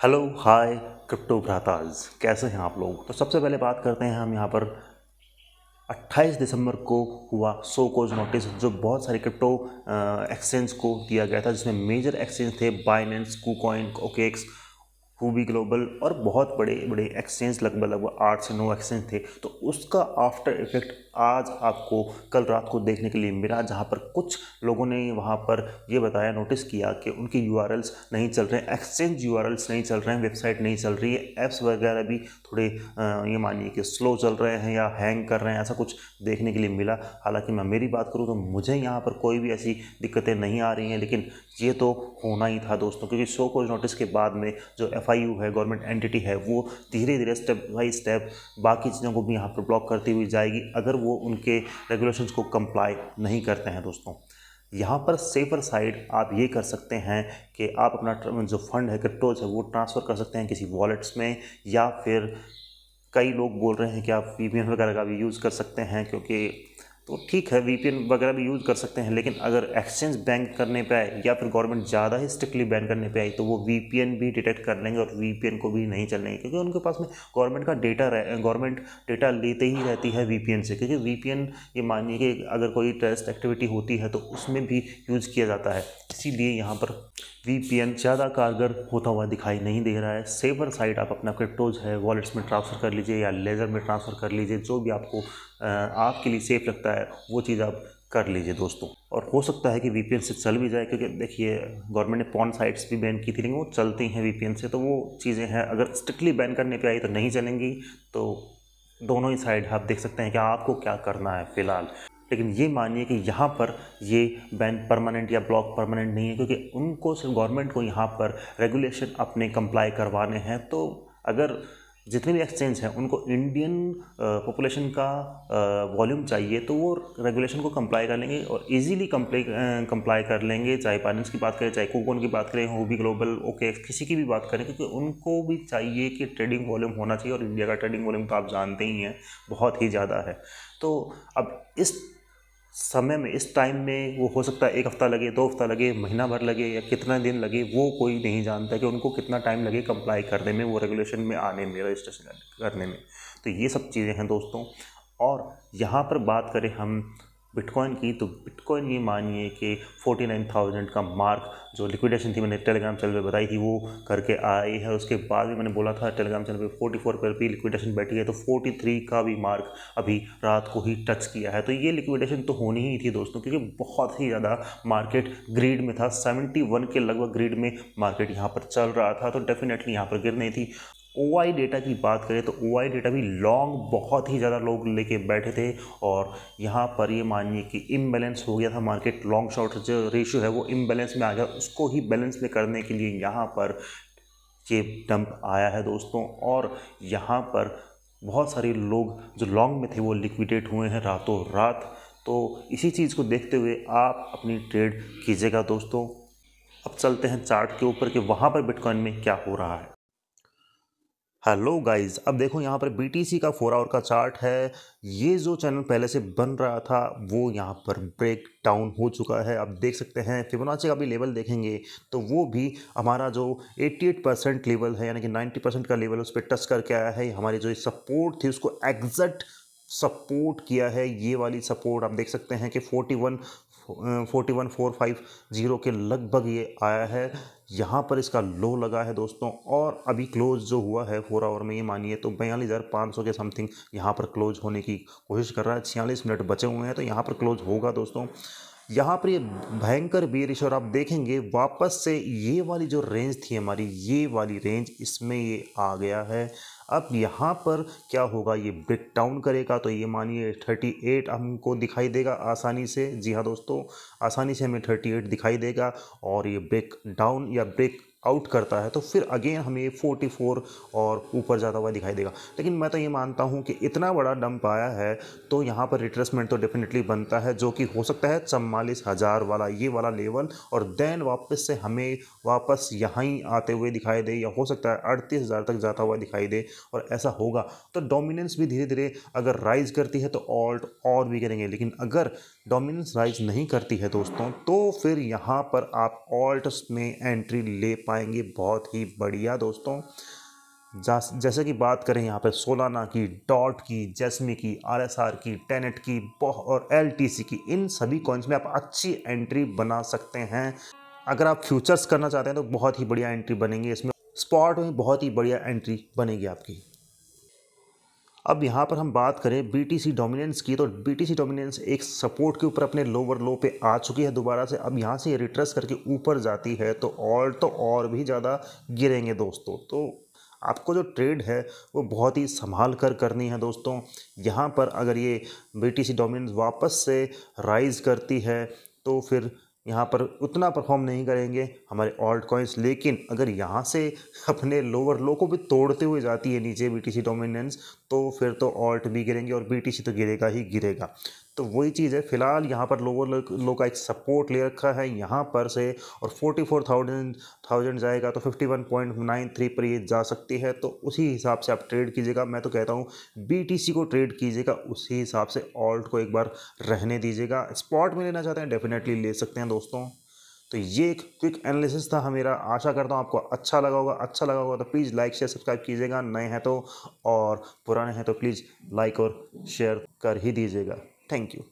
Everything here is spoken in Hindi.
हेलो हाय क्रिप्टो भ्राताज, कैसे हैं आप लोग। तो सबसे पहले बात करते हैं हम यहाँ पर 28 दिसंबर को हुआ सो कॉज नोटिस जो बहुत सारे क्रिप्टो एक्सचेंज को दिया गया था, जिसमें मेजर एक्सचेंज थे बाइनेंस, कुकॉइन, ओकेक्स, हुबी ग्लोबल और बहुत बड़े बड़े एक्सचेंज, लगभग लगभग 8 से 9 एक्सचेंज थे। तो उसका आफ्टर इफेक्ट आज आपको कल रात को देखने के लिए मिला, जहां पर कुछ लोगों ने वहां पर ये बताया, नोटिस किया कि उनके यूआरएल्स नहीं चल रहे हैं, एक्सचेंज यूआरएल्स नहीं चल रहे हैं, वेबसाइट नहीं चल रही है, ऐप्स वगैरह भी थोड़े ये मानिए कि स्लो चल रहे हैं या हैंग कर रहे हैं, ऐसा कुछ देखने के लिए मिला। हालांकि मैं मेरी बात करूँ तो मुझे यहाँ पर कोई भी ऐसी दिक्कतें नहीं आ रही हैं, लेकिन ये तो होना ही था दोस्तों, क्योंकि शो कॉज नोटिस के बाद में जो एफआईयू है, गवर्नमेंट एंटिटी है, वो धीरे धीरे स्टेप बाई स्टेप बाकी चीज़ों को भी यहाँ पर ब्लॉक करती हुई जाएगी अगर वो उनके रेगुलेशंस को कंप्लाई नहीं करते हैं दोस्तों। यहाँ पर सेफर साइड आप ये कर सकते हैं कि आप अपना जो फंड है, क्रिप्टोज है, वो ट्रांसफ़र कर सकते हैं किसी वॉलेट्स में, या फिर कई लोग बोल रहे हैं कि आप वीपीएन वगैरह का भी यूज़ कर सकते हैं, क्योंकि तो ठीक है वीपीएन वगैरह भी यूज़ कर सकते हैं, लेकिन अगर एक्सचेंज बैन करने पे आए या फिर गवर्नमेंट ज़्यादा ही स्ट्रिक्टली बैन करने पे आई तो वो वीपीएन भी डिटेक्ट कर लेंगे और वीपीएन को भी नहीं चलने, क्योंकि उनके पास में गवर्नमेंट डेटा लेते ही रहती है वीपीएन से, क्योंकि वीपीएन ये मानिए कि अगर कोई टेररिस्ट एक्टिविटी होती है तो उसमें भी यूज़ किया जाता है। इसीलिए यहाँ पर वीपीएन ज़्यादा कारगर होता हुआ दिखाई नहीं दे रहा है। सेवर साइड आप अपना क्रिप्टोज है वॉलेट्स में ट्रांसफ़र कर लीजिए या लेज़र में ट्रांसफ़र कर लीजिए, जो भी आपको आपके लिए सेफ लगता है वो चीज़ आप कर लीजिए दोस्तों। और हो सकता है कि वीपीएन से चल भी जाए, क्योंकि देखिए गवर्नमेंट ने पॉर्न साइट्स भी बैन की थी, लेकिन वो चलती हैं वीपीएन से, तो वो चीज़ें हैं। अगर स्ट्रिक्टली बैन करने पे आई तो नहीं चलेंगी। तो दोनों ही साइड आप देख सकते हैं कि आपको क्या करना है फ़िलहाल। लेकिन ये मानिए कि यहाँ पर ये बैन परमानेंट या ब्लॉक परमानेंट नहीं है, क्योंकि उनको सिर्फ गवर्नमेंट को यहाँ पर रेगुलेशन अपने कंप्लाई करवाने हैं। तो अगर जितने भी एक्सचेंज हैं उनको इंडियन पॉपुलेशन का वॉल्यूम चाहिए, तो वो रेगुलेशन को कंप्लाई कर लेंगे और इजीली कंप्लाई कर लेंगे। चाहे बाइनेंस की बात करें, चाहे कुकॉइन की बात करें, हुबी ग्लोबल, ओके, किसी की भी बात करें, क्योंकि उनको भी चाहिए कि ट्रेडिंग वॉल्यूम होना चाहिए, और इंडिया का ट्रेडिंग वॉल्यूम तो आप जानते ही हैं बहुत ही ज़्यादा है। तो अब इस समय में, इस टाइम में, वो हो सकता है 1 हफ्ता लगे, 2 हफ्ता लगे, महीना भर लगे या कितना दिन लगे, वो कोई नहीं जानता कि उनको कितना टाइम लगे कंप्लाई करने में, वो रेगुलेशन में आने में, रजिस्ट्रेशन करने में। तो ये सब चीज़ें हैं दोस्तों। और यहाँ पर बात करें हम बिटकॉइन की, तो बिटकॉइन ये मानिए कि 49,000 का मार्क जो लिक्विडेशन थी, मैंने टेलीग्राम चैनल पे बताई थी, वो करके आई है। उसके बाद भी मैंने बोला था टेलीग्राम चैनल पे 44 पर भी लिक्विडेशन बैठी है, तो 43 का भी मार्क अभी रात को ही टच किया है। तो ये लिक्विडेशन तो होनी ही थी दोस्तों, क्योंकि बहुत ही ज़्यादा मार्केट ग्रीड में था। 71 के लगभग ग्रीड में मार्केट यहाँ पर चल रहा था, तो डेफिनेटली यहाँ पर गिर नहीं थी। ओआई डेटा की बात करें तो ओआई डेटा भी लॉन्ग बहुत ही ज़्यादा लोग लेके बैठे थे, और यहाँ पर ये मानिए कि इम्बैलेंस हो गया था मार्केट। लॉन्ग शॉर्ट जो रेशियो है वो इम्बैलेंस में आ गया, उसको ही बैलेंस में करने के लिए यहाँ पर ये डंप आया है दोस्तों। और यहाँ पर बहुत सारे लोग जो लॉन्ग में थे वो लिक्विडेट हुए हैं रातों रात। तो इसी चीज़ को देखते हुए आप अपनी ट्रेड कीजिएगा दोस्तों। अब चलते हैं चार्ट के ऊपर कि वहाँ पर बिटकॉइन में क्या हो रहा है। हेलो गाइस, अब देखो यहाँ पर बीटीसी का 4 आवर का चार्ट है। ये जो चैनल पहले से बन रहा था वो यहाँ पर ब्रेक डाउन हो चुका है। अब देख सकते हैं फिबोनाची का भी लेवल देखेंगे तो वो भी हमारा जो 88% लेवल है, यानी कि 90% का लेवल उस पर टच करके आया है। हमारी जो सपोर्ट थी उसको एग्जैक्ट सपोर्ट किया है। ये वाली सपोर्ट आप देख सकते हैं कि 41,450 के लगभग ये आया है। यहाँ पर इसका लो लगा है दोस्तों, और अभी क्लोज जो हुआ है 4 आवर में, ये मानिए तो 42,500 के समथिंग यहाँ पर क्लोज होने की कोशिश कर रहा है। 46 मिनट बचे हुए हैं, तो यहाँ पर क्लोज होगा दोस्तों। यहाँ पर ये भयंकर बेरिश, और आप देखेंगे वापस से ये वाली जो रेंज थी हमारी, ये वाली रेंज, इसमें ये आ गया है। अब यहाँ पर क्या होगा, ये ब्रेक डाउन करेगा तो ये मानिए 38 हमको दिखाई देगा आसानी से। जी हाँ दोस्तों, आसानी से हमें 38 दिखाई देगा, और ये ब्रेक डाउन या ब्रेक आउट करता है तो फिर अगेन हमें 44 और ऊपर जाता हुआ दिखाई देगा। लेकिन मैं तो ये मानता हूँ कि इतना बड़ा डंप आया है तो यहाँ पर रिट्रेसमेंट तो डेफिनेटली बनता है, जो कि हो सकता है 44,000 वाला ये वाला लेवल, और देन वापस से हमें वापस यहाँ ही आते हुए दिखाई दे, या हो सकता है 38,000 तक जाता हुआ दिखाई दे। और ऐसा होगा तो डोमिनेंस भी धीरे धीरे अगर राइज करती है तो ऑल्ट और भी गिरेंगे, लेकिन अगर डोमिनेंस राइज नहीं करती है दोस्तों तो फिर यहाँ पर आप ऑल्ट्स में एंट्री ले पाएंगे बहुत ही बढ़िया दोस्तों। जैसे कि बात करें यहाँ पे सोलाना की, डॉट की, जेसमी की, आरएसआर की, टेनेट की और एलटीसी की, इन सभी कॉइन्स में आप अच्छी एंट्री बना सकते हैं। अगर आप फ्यूचर्स करना चाहते हैं तो बहुत ही बढ़िया एंट्री बनेंगी इसमें, स्पॉट में बहुत ही बढ़िया एंट्री बनेगी आपकी। अब यहाँ पर हम बात करें BTC डोमिनेंस की, तो BTC डोमिनेंस एक सपोर्ट के ऊपर अपने लोअर लो पे आ चुकी है दोबारा से। अब यहाँ से रिट्रेस करके ऊपर जाती है तो और भी ज़्यादा गिरेंगे दोस्तों। तो आपको जो ट्रेड है वो बहुत ही संभाल कर करनी है दोस्तों। यहाँ पर अगर ये BTC डोमिनेंस वापस से राइज करती है तो फिर यहाँ पर उतना परफॉर्म नहीं करेंगे हमारे ऑल्ट कॉइन्स, लेकिन अगर यहाँ से अपने लोअर लो को भी तोड़ते हुए जाती है नीचे BTC डोमिनेंस तो फिर तो ऑल्ट भी गिरेंगे और BTC तो गिरेगा ही गिरेगा। तो वही चीज़ है, फिलहाल यहाँ पर लोअर लो का एक सपोर्ट ले रखा है यहाँ पर से, और 44,000 जाएगा तो 51.93 पर ये जा सकती है। तो उसी हिसाब से आप ट्रेड कीजिएगा। मैं तो कहता हूँ BTC को ट्रेड कीजिएगा, उसी हिसाब से ऑल्ट को एक बार रहने दीजिएगा। स्पॉट में लेना चाहते हैं डेफिनेटली ले सकते हैं दोस्तों। तो ये एक क्विक एनालिसिस था मेरा, आशा करता हूँ आपको अच्छा लगा होगा तो प्लीज़ लाइक शेयर सब्सक्राइब कीजिएगा नए हैं तो, और पुराने हैं तो प्लीज़ लाइक और शेयर कर ही दीजिएगा। Thank you.